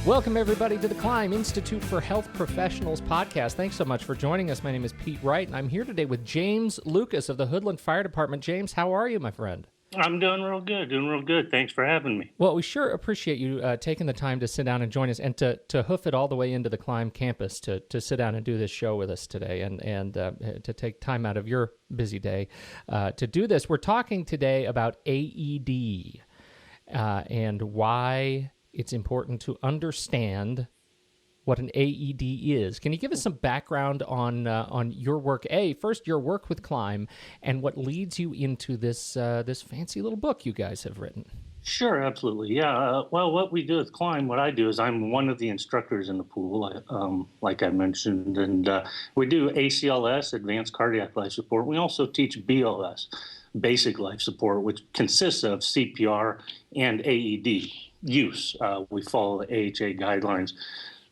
Welcome, everybody, to the Climb Institute for Health Professionals podcast. Thanks so much for joining us. My name is Pete Wright, and I'm here today with James Lucas of the Hoodland Fire Department. James, how are you, my friend? I'm doing real good. Thanks for having me. Well, we sure appreciate you taking the time to sit down and join us and to hoof it all the way into the Climb campus to sit down and do this show with us today and to take time out of your busy day to do this. We're talking today about AED and why it's important to understand what an AED is. Can you give us some background on your work? First, your work with Climb, and what leads you into this this fancy little book you guys have written. Sure, absolutely. Yeah. Well, what we do with Climb, what I do is I'm one of the instructors in the pool, like I mentioned, and we do ACLS, Advanced Cardiac Life Support. We also teach BLS, Basic Life Support, which consists of CPR and AED use. We follow the AHA guidelines.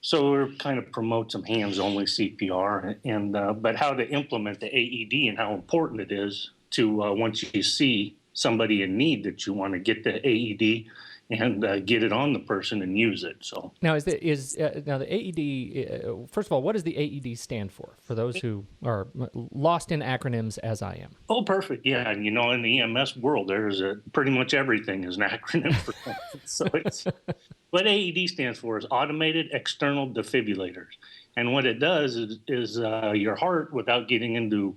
So we're kind of promote some hands-only CPR, and but how to implement the AED and how important it is to once you see somebody in need that you want to get the AED and get it on the person and use it. So now the AED? First of all, what does the AED stand for those who are lost in acronyms, as I am? Oh, perfect. Yeah, and in the EMS world, there's pretty much everything is an acronym for that. So it's what AED stands for is Automated External Defibrillators, and what it does is your heart, without getting into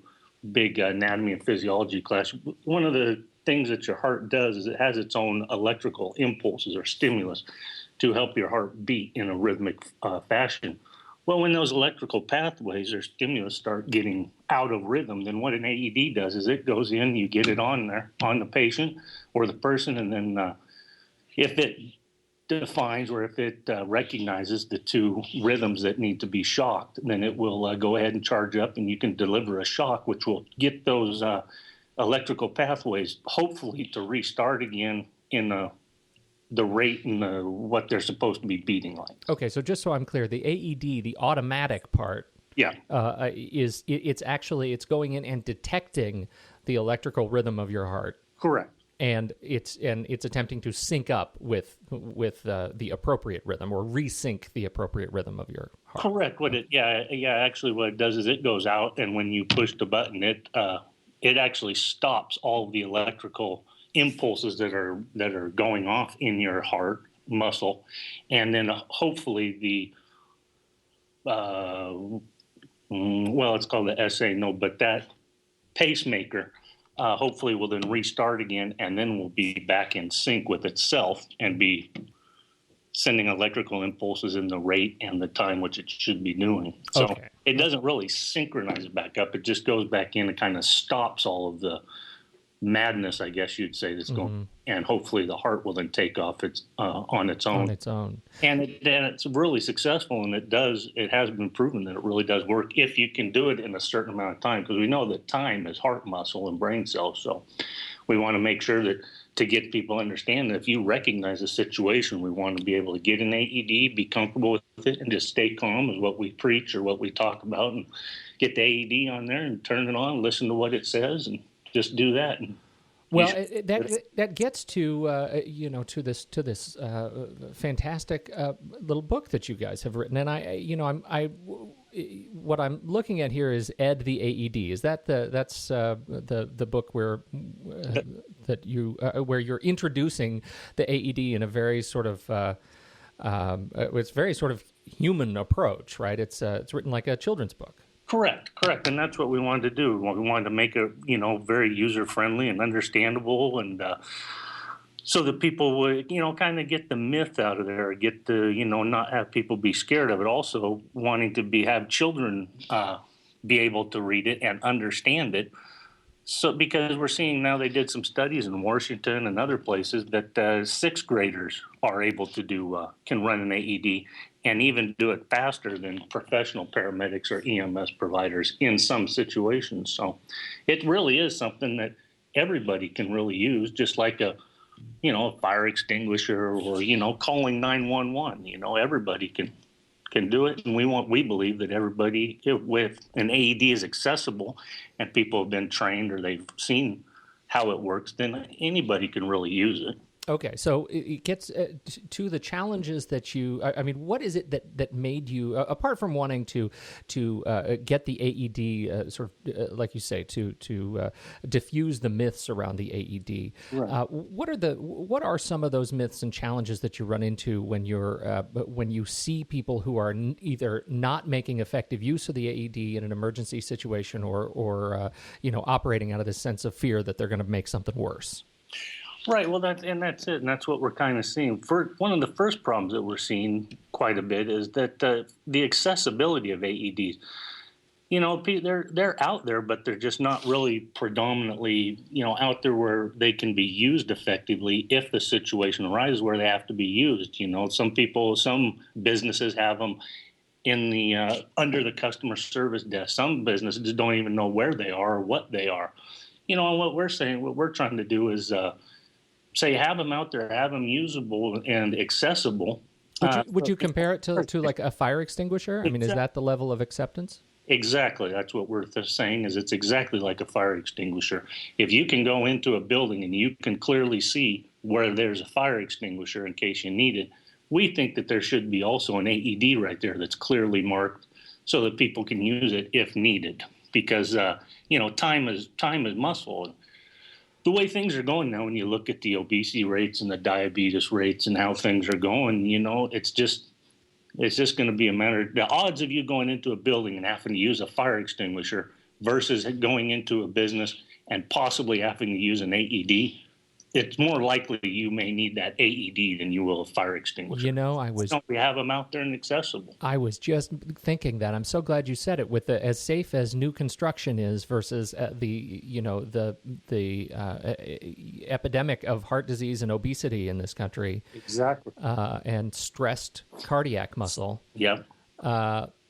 big anatomy and physiology class, one of the things that your heart does is it has its own electrical impulses or stimulus to help your heart beat in a rhythmic fashion. Well, when those electrical pathways or stimulus start getting out of rhythm, then what an AED does is it goes in, you get it on there, on the patient or the person, and then if it defines or if it recognizes the two rhythms that need to be shocked, then it will go ahead and charge up, and you can deliver a shock, which will get those electrical pathways hopefully to restart again in the rate and what they're supposed to be beating like. Okay, so just so I'm clear, the AED, the automatic part, it's going in and detecting the electrical rhythm of your heart. Correct. And it's attempting to sync up with the appropriate rhythm or resync the appropriate rhythm of your heart. Correct. Actually, what it does is it goes out, and when you push the button, it actually stops all of the electrical impulses that are going off in your heart muscle, and then hopefully it's called the SA, but that pacemaker hopefully will then restart again, and then will be back in sync with itself and be sending electrical impulses in the rate and the time which it should be doing. So It doesn't really synchronize it back up. It just goes back in and kind of stops all of the madness, I guess you'd say, that's going, and hopefully the heart will then take off on its own. And it's really successful, and it has been proven that it really does work if you can do it in a certain amount of time, because we know that time is heart muscle and brain cells. So we want to make sure that to get people to understand that if you recognize a situation, we want to be able to get an AED, be comfortable with it, and just stay calm is what we preach or what we talk about, and get the AED on there and turn it on, listen to what it says, and just do that. And well, that gets to to this fantastic little book that you guys have written, and what I'm looking at here is Ed the AED. Is that the book where where you're introducing the AED in a very sort of it's very sort of human approach, right? It's written like a children's book. Correct. And that's what we wanted to do. We wanted to make it, very user-friendly and understandable, and so that people would, kind of get the myth out of there, get the, not have people be scared of it. Also wanting to have children be able to read it and understand it. So because we're seeing now, they did some studies in Washington and other places that sixth graders are able to can run an AED and even do it faster than professional paramedics or EMS providers in some situations. So it really is something that everybody can really use, just like a fire extinguisher or, calling 911. Everybody can do it. And we believe that everybody with an AED is accessible and people have been trained or they've seen how it works, then anybody can really use it. Okay, so it gets to the challenges that you. I mean, what is it that made you, apart from wanting to get the AED sort of like you say to diffuse the myths around the AED? Right. What are some of those myths and challenges that you run into when you see people who are either not making effective use of the AED in an emergency situation or operating out of this sense of fear that they're going to make something worse? Right. Well, that's it, and that's what we're kind of seeing. One of the first problems that we're seeing quite a bit is that the accessibility of AEDs. They're out there, but they're just not really predominantly, out there where they can be used effectively if the situation arises where they have to be used. Some businesses have them in the under the customer service desk. Some businesses don't even know where they are or what they are. And what we're trying to do is say have them out there, have them usable and accessible. Would you compare it to like a fire extinguisher? I mean, is that the level of acceptance? Exactly. That's what we're saying is it's exactly like a fire extinguisher. If you can go into a building and you can clearly see where there's a fire extinguisher in case you need it, we think that there should be also an AED right there that's clearly marked so that people can use it if needed. Because, time is muscle. The way things are going now, when you look at the obesity rates and the diabetes rates and how things are going, it's just going to be a matter. The odds of you going into a building and having to use a fire extinguisher versus going into a business and possibly having to use an AED, it's more likely you may need that AED than you will a fire extinguisher. We have them out there and accessible. I was just thinking that. I'm so glad you said it. With as safe as new construction is versus the epidemic of heart disease and obesity in this country. Exactly. And stressed cardiac muscle. Yep.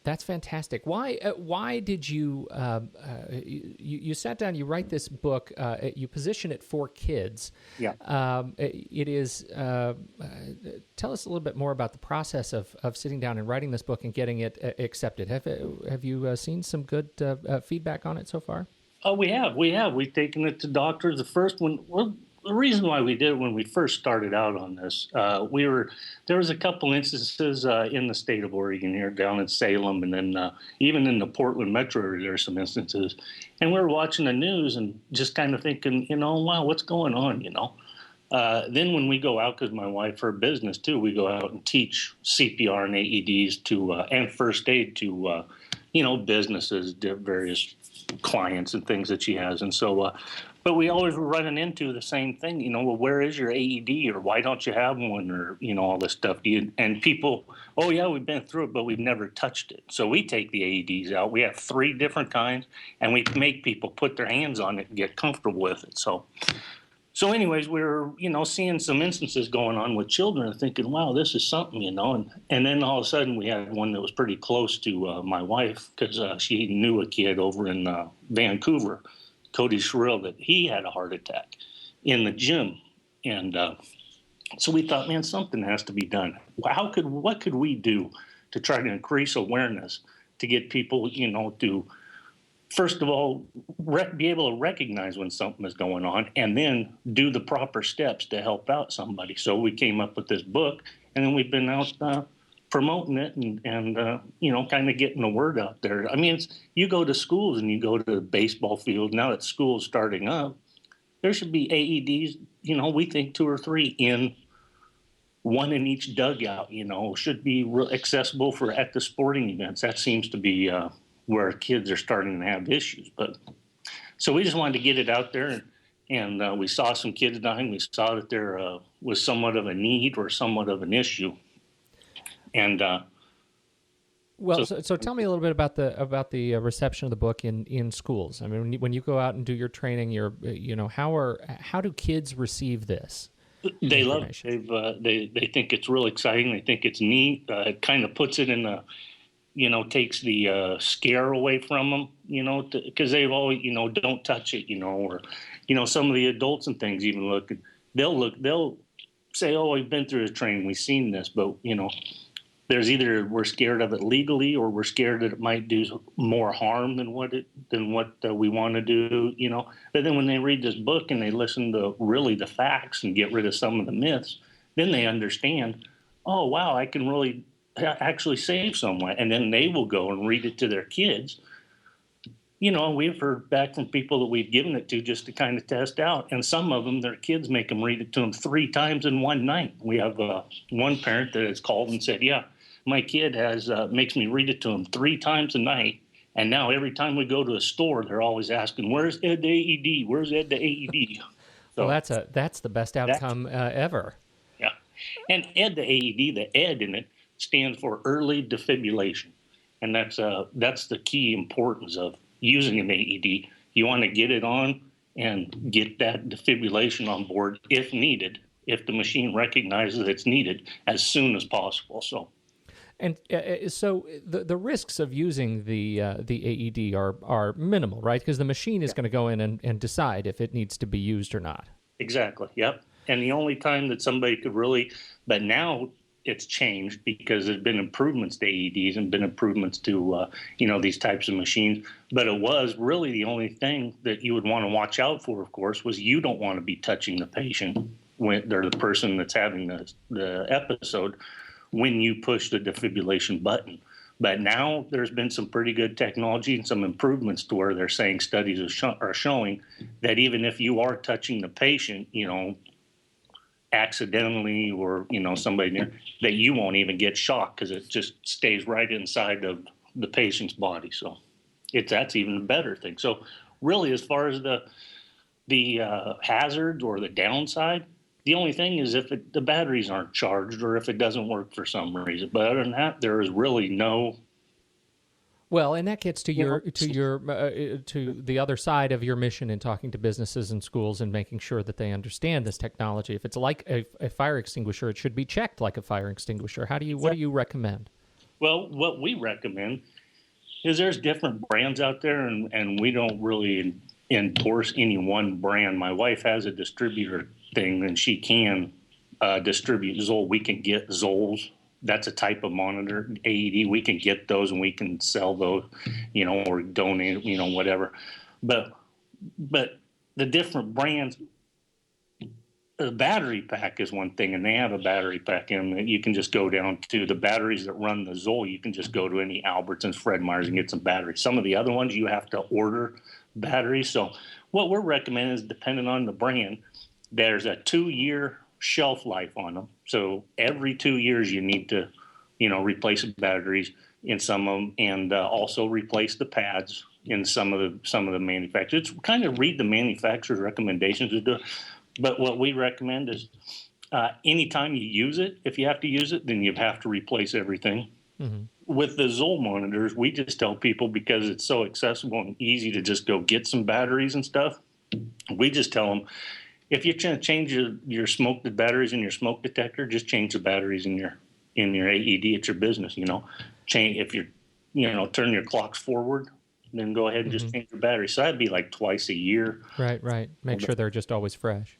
That's fantastic. Why did you you sat down, you write this book, you position it for kids. Yeah. It is, tell us a little bit more about the process of sitting down and writing this book and getting it accepted. Have you seen some good feedback on it so far? Oh, we have. We've taken it to doctors. The first one, the reason why we did it when we first started out on this, there was a couple instances in the state of Oregon here, down in Salem, and then even in the Portland metro area, there are some instances. And we were watching the news and just kind of thinking, wow, what's going on, Then when we go out, because my wife, her business too, we go out and teach CPR and AEDs and first aid to, businesses, various clients and things that she has. And so, but we always were running into the same thing, well, where is your AED, or why don't you have one, or, all this stuff. And people, oh yeah, we've been through it, but we've never touched it. So we take the AEDs out. We have 3 different kinds, and we make people put their hands on it and get comfortable with it. So anyways, we were, seeing some instances going on with children and thinking, wow, this is something, and then all of a sudden we had one that was pretty close to my wife, because she knew a kid over in Vancouver, Cody Sherrill, that he had a heart attack in the gym. And so we thought, man, something has to be done. What could we do to try to increase awareness to get people, to, first of all, be able to recognize when something is going on, and then do the proper steps to help out somebody. So we came up with this book, and then we've been out promoting it and kind of getting the word out there. I mean, you go to schools and you go to the baseball field. Now that school's starting up, there should be AEDs, we think 2 or 3 one in each dugout, should be accessible at the sporting events. That seems to be where kids are starting to have issues. But so we just wanted to get it out there, and we saw some kids dying. We saw that there was somewhat of a need or somewhat of an issue. And so tell me a little bit about the reception of the book in schools. I mean, when you go out and do your training, how do kids receive this? They love it. They think it's real exciting. They think it's neat. It kind of puts it in the, takes the scare away from them, because they've always, don't touch it, or, some of the adults and things even they'll say, oh, we've been through the training, we've seen this, but, there's either we're scared of it legally, or we're scared that it might do more harm than what we want to do, you know. But then when they read this book and they listen to really the facts and get rid of some of the myths, then they understand, oh wow, I can really actually save someone. And then they will go and read it to their kids. You know, we've heard back from people that we've given it to just to kind of test out. And some of them, their kids make them read it to them 3 times in one night. We have one parent that has called and said, yeah, my kid makes me read it to him 3 times a night. And now every time we go to a store, they're always asking, where's Ed the AED? Where's Ed the AED? So well, that's the best outcome ever. Yeah. And Ed the AED, the Ed in it, stands for early defibrillation. And that's the key importance of using an AED. You want to get it on and get that defibrillation on board if needed, if the machine recognizes it's needed, as soon as possible. So the risks of using the AED are minimal, right? Because the machine is going to go in and decide if it needs to be used or not. Exactly. Yep. And the only time that somebody could really, but now it's changed because there's been improvements to AEDs and been improvements to, these types of machines. But it was really the only thing that you would want to watch out for, of course, was you don't want to be touching the patient when they're the person that's having the episode when you push the defibrillation button. But now there's been some pretty good technology and some improvements to where they're saying studies are showing that even if you are touching the patient, accidentally or, somebody near, that you won't even get shocked because it just stays right inside of the patient's body. So that's even a better thing. So really, as far as the hazards or the downside, the only thing is if the batteries aren't charged or if it doesn't work for some reason. But other than that, there is really no. Well, and that gets to to the other side of your mission in talking to businesses and schools and making sure that they understand this technology. If it's like a fire extinguisher, it should be checked like a fire extinguisher. What do you recommend? Well, what we recommend is there's different brands out there, and we don't really endorse any one brand. My wife has a distributor thing, and she can distribute Zoll. We can get Zolls. That's a type of monitor, AED. We can get those and we can sell those, or donate, whatever. But the different brands, the battery pack is one thing, and they have a battery pack in that you can just go down to the batteries that run the Zoll. You can just go to any Albertsons, Fred Meyer's, and get some batteries. Some of the other ones, you have to order batteries. So what we're recommending is, depending on the brand, there's a 2-year shelf life on them. So every 2 years you need to, replace batteries in some of them, and also replace the pads in some of the manufacturers. It's kind of read the manufacturer's recommendations to do it. But what we recommend is anytime you use it, if you have to use it, then you have to replace everything. Mm-hmm. With the Zoll monitors, we just tell people, because it's so accessible and easy to just go get some batteries and stuff, we just tell them, if you're going to change your smoke batteries in your smoke detector, just change the batteries in your AED at your business. Change if you're turn your clocks forward, then go ahead and just change your batteries. So that'd be like twice a year. Right. Make sure they're just always fresh.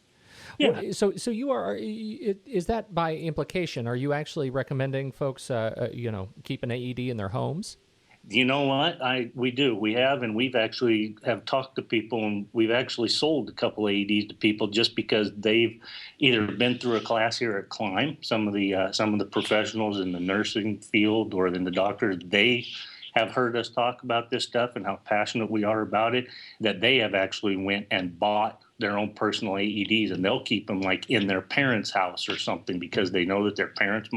Yeah. Well, so you are. Is that by implication? Are you actually recommending folks, keep an AED in their homes? You know what? We do. We have, and we've actually have talked to people, and we've actually sold a couple AEDs to people just because they've either been through a class here at Climb. Some of the professionals in the nursing field or in the doctors, they have heard us talk about this stuff and how passionate we are about it, that they have actually went and bought their own personal AEDs, and they'll keep them like in their parents' house or something, because they know that their parents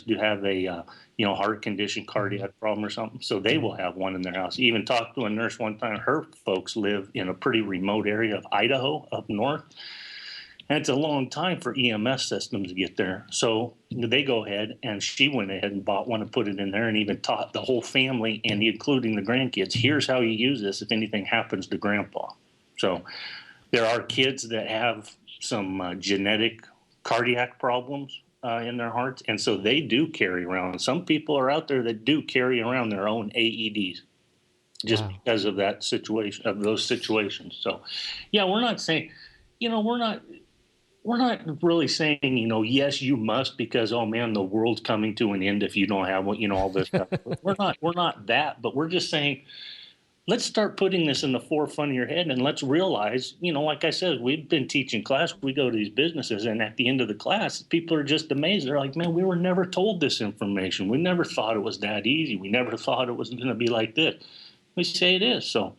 do have a heart condition, cardiac problem or something. So they will have one in their house. Even talked to a nurse one time. Her folks live in a pretty remote area of Idaho up north. And it's a long time for EMS systems to get there. So they go ahead, and she went ahead and bought one and put it in there, and even taught the whole family, and including the grandkids, here's how you use this if anything happens to grandpa. So there are kids that have some genetic cardiac problems in their hearts, and so they do carry around. Some people are out there that do carry around their own AEDs just because of that situation, of those situations. So, yeah, we're not saying, we're not really saying, yes, you must because, oh man, the world's coming to an end if you don't have what, all this stuff. We're not that, but we're just saying, let's start putting this in the forefront of your head and let's realize, like I said, we've been teaching class, we go to these businesses, and at the end of the class, people are just amazed. They're like, man, we were never told this information. We never thought it was that easy. We never thought it was going to be like this. We say it is. So,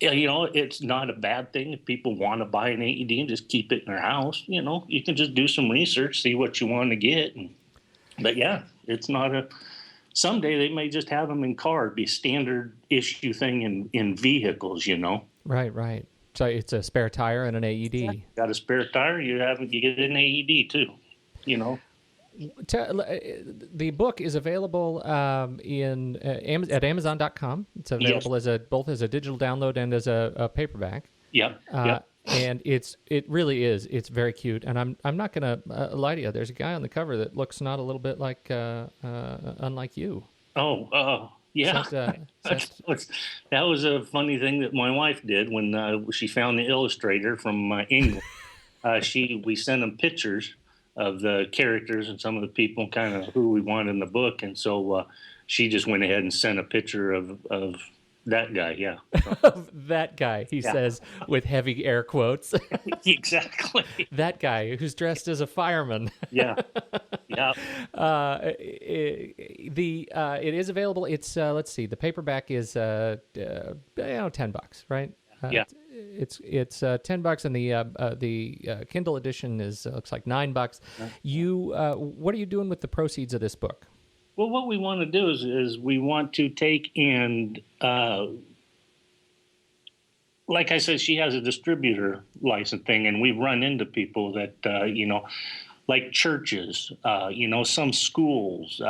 it's not a bad thing if people want to buy an AED and just keep it in their house. You can just do some research, see what you want to get. But yeah, it's not someday they may just have them in cars, be a standard issue thing in vehicles, Right. So it's a spare tire and an AED. Yeah. Got a spare tire, you get an AED too, The book is available at Amazon.com. It's available both as a digital download and as a paperback. Yep. And it really is. It's very cute. And I'm not going to lie to you. There's a guy on the cover that looks not a little bit like unlike you. Yeah. That was a funny thing that my wife did when she found the illustrator from England. We sent them pictures of the characters and some of the people, kind of who we want in the book, and so she just went ahead and sent a picture of that guy. Yeah, that guy. He says with heavy air quotes. Exactly. That guy who's dressed as a fireman. Yeah. It is available. It's let's see. The paperback is $10, right? Yeah. It's $10, and the Kindle edition is looks like $9. What are you doing with the proceeds of this book? Well, what we want to do is we want to take and, like I said, she has a distributor license thing, and we run into people that like churches, some schools,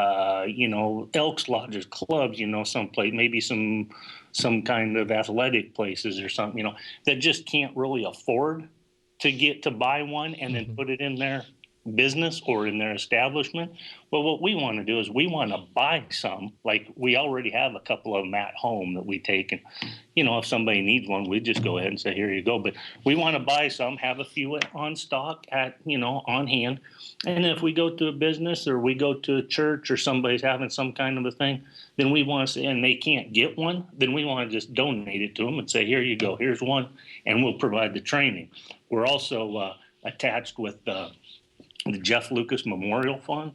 Elks Lodges, clubs, someplace, maybe some kind of athletic places or something, that just can't really afford to get to buy one and then put it in their business or in their establishment. Well, what we want to do is we want to buy some, like we already have a couple of them at home that we take, and if somebody needs one, we just go ahead and say, here you go. But we want to buy some, have a few on stock on hand. And if we go to a business or we go to a church or somebody's having some kind of a thing, then we want to say, and they can't get one, then we want to just donate it to them and say, here you go, here's one, and we'll provide the training. We're also attached with the Jeff Lucas Memorial Fund,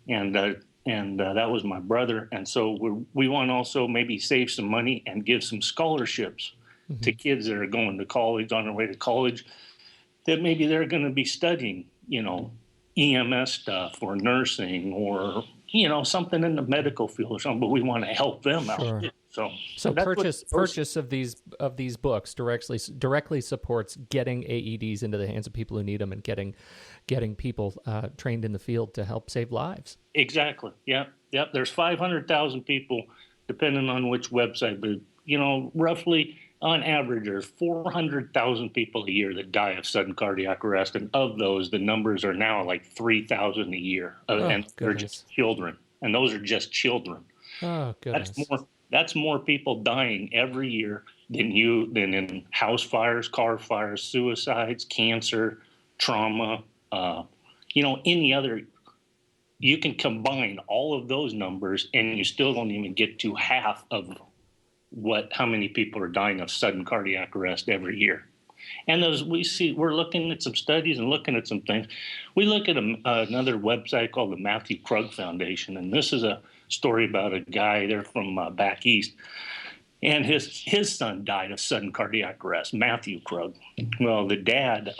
and that was my brother. And so we want to also maybe save some money and give some scholarships to kids that are going to college, on their way to college, that maybe they're going to be studying, EMS stuff or nursing or, something in the medical field or something, but we want to help them out. So purchase of these books directly supports getting AEDs into the hands of people who need them and getting people trained in the field to help save lives. Exactly. Yep. There's 500,000 people, depending on which website, but roughly on average, there's 400,000 people a year that die of sudden cardiac arrest, and of those, the numbers are now like 3,000 a year, and they're just children, and those are just children. Oh, goodness. That's more people dying every year than in house fires, car fires, suicides, cancer, trauma, any other. You can combine all of those numbers and you still don't even get to half of how many people are dying of sudden cardiac arrest every year. And we're looking at some studies and looking at some things. We look at another website called the Matthew Krug Foundation, and this is a story about a guy there from back east, and his son died of sudden cardiac arrest, Matthew Krug. Well, the dad,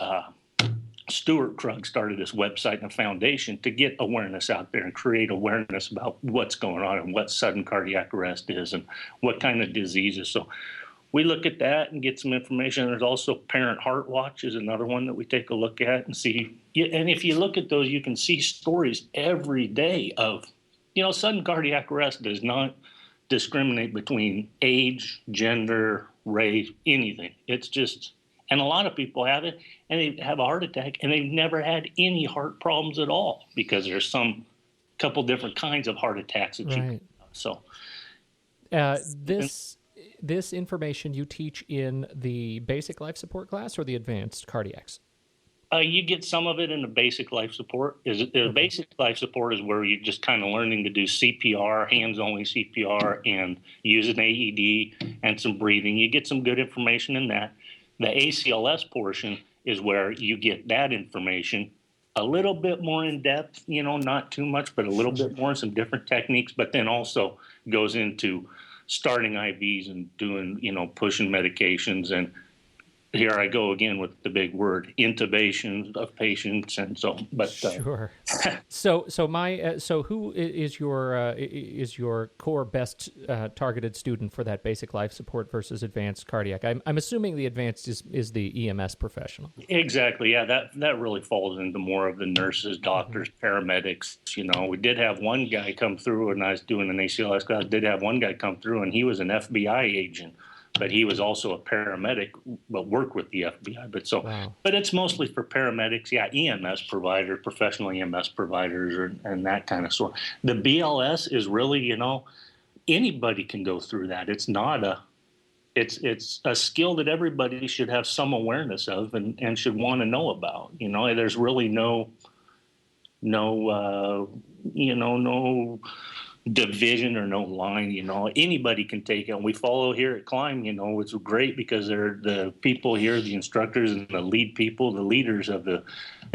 Stuart Krug, started this website and a foundation to get awareness out there and create awareness about what's going on and what sudden cardiac arrest is and what kind of diseases. So we look at that and get some information. There's also Parent Heart Watch is another one that we take a look at and see. And if you look at those, you can see stories every day of, sudden cardiac arrest does not discriminate between age, gender, race, anything. It's just, and a lot of people have it and they have a heart attack and they've never had any heart problems at all because there's some couple different kinds of heart attacks that you. So this information you teach in the basic life support class or the advanced cardiacs? You get some of it in the basic life support. The basic life support is where you're just kind of learning to do CPR, hands-only CPR, and use an AED and some breathing. You get some good information in that. The ACLS portion is where you get that information a little bit more in depth, not too much, but a little bit more, some different techniques, but then also goes into starting IVs and doing, pushing medications. And here I go again with the big word, intubation of patients, and so. But sure. So who is your core best targeted student for that basic life support versus advanced cardiac? I'm assuming the advanced is the EMS professional. Exactly. Yeah, that really falls into more of the nurses, doctors, paramedics. We did have one guy come through, and I was doing an ACLS class. Did have one guy come through, and he was an FBI agent. But he was also a paramedic, but worked with the FBI. But it's mostly for paramedics, EMS providers, professional EMS providers, and that kind of sort. The BLS is really, anybody can go through that. It's not it's a skill that everybody should have some awareness of and should want to know about. There's really no division or no line. Anybody can take it. And we follow here at Climb, it's great because they're the people here, the instructors and the leaders of the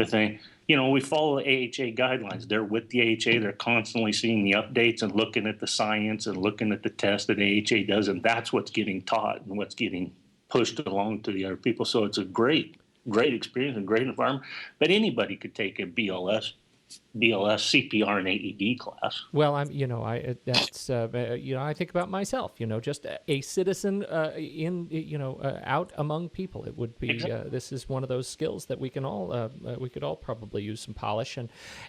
thing. We follow the AHA guidelines. They're with the AHA. They're constantly seeing the updates and looking at the science and looking at the tests that AHA does. And that's what's getting taught and what's getting pushed along to the other people. So it's a great experience and great environment. But anybody could take a BLS, CPR, and AED class. Well, I think about myself. Just a citizen out among people. It would be. Exactly. This is one of those skills that we could all probably use some polish,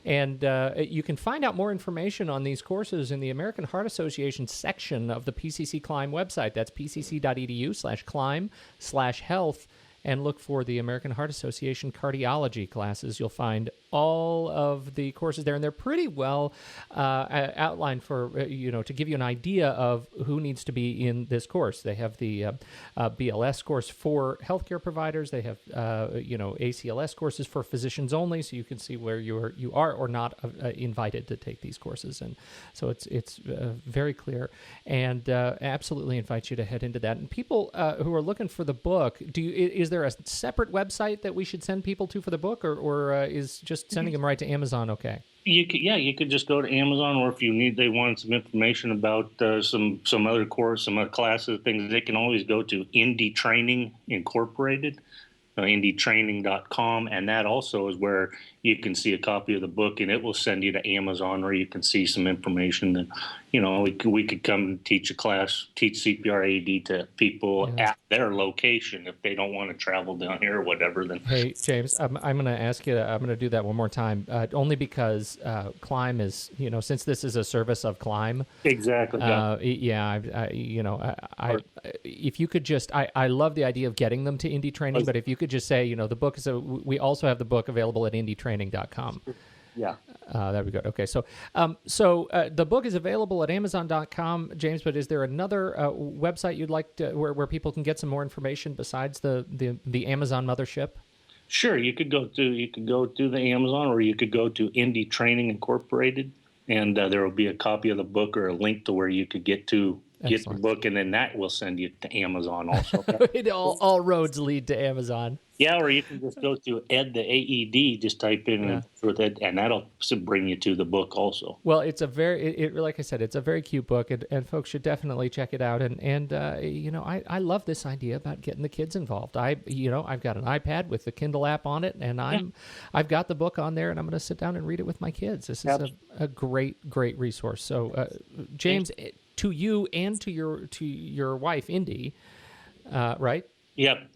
and you can find out more information on these courses in the American Heart Association section of the PCC Climb website. That's pcc.edu/climb/health. And look for the American Heart Association cardiology classes. You'll find all of the courses there, and they're pretty well outlined for, to give you an idea of who needs to be in this course. They have the BLS course for healthcare providers. They have, ACLS courses for physicians only, so you can see where you are or not invited to take these courses. And so it's very clear, and absolutely invite you to head into that. And people who are looking for the book, is there a separate website that we should send people to for the book, or is just sending them right to Amazon okay? You could just go to Amazon, or if they want some information about some other course, some other classes, things, they can always go to Indie Training Incorporated, indietraining.com, and that also is where you can see a copy of the book, and it will send you to Amazon, or you can see some information that, we could come and teach a class, teach CPR AED to people at their location if they don't want to travel down here or whatever. Then, hey, James, I'm going to ask you, I'm going to do that one more time, only because Climb is, since this is a service of Climb. Exactly. If you could just, I love the idea of getting them to Indie Training, but if you could just say, the book is we also have the book available at indietraining.com. Yeah. There we go. Okay. So the book is available at Amazon.com, James, but is there another website you'd like to, where people can get some more information besides the Amazon mothership? Sure. You could go to the Amazon, or you could go to Indie Training Incorporated, and there will be a copy of the book or a link to where you could get the book, and then that will send you to Amazon also. all roads lead to Amazon. Yeah, or you can just go to Ed the AED, just type in with Ed, and that'll bring you to the book also. Well, it's like I said, it's a very cute book, and folks should definitely check it out. And I love this idea about getting the kids involved. I've got an iPad with the Kindle app on it, and I've got the book on there, and I'm going to sit down and read it with my kids. This is a great resource. So, James, to you and to your wife, Indy, right? Yep.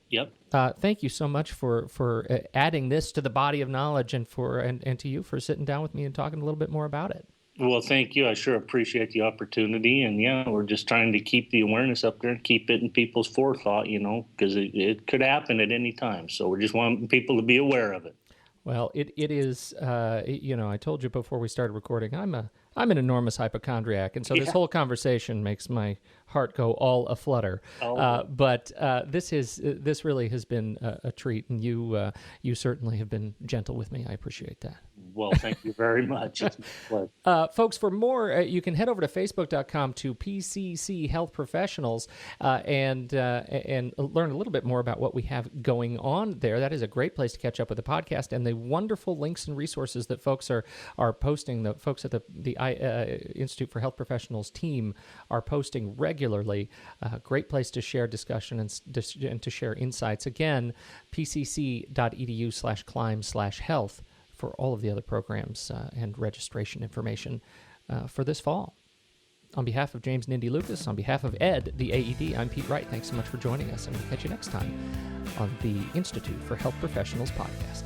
Thank you so much for adding this to the body of knowledge, and to you for sitting down with me and talking a little bit more about it. Well, thank you. I sure appreciate the opportunity, and we're just trying to keep the awareness up there and keep it in people's forethought, because it could happen at any time. So we just want people to be aware of it. Well, it is, I told you before we started recording, I'm an enormous hypochondriac, and so this whole conversation makes my heart go all aflutter. But this really has been a treat, and you certainly have been gentle with me. I appreciate that. Well, thank you very much. It's my pleasure. Folks, for more, you can head over to facebook.com to PCC Health Professionals and learn a little bit more about what we have going on there. That is a great place to catch up with the podcast and the wonderful links and resources that folks are posting. The folks at the Institute for Health Professionals team are posting regularly. Great place to share discussion and to share insights. Again, pcc.edu/climb/health for all of the other programs and registration information for this fall. On behalf of James and Indy Lucas, on behalf of Ed, the AED, I'm Pete Wright. Thanks so much for joining us, and we'll catch you next time on the Institute for Health Professionals podcast.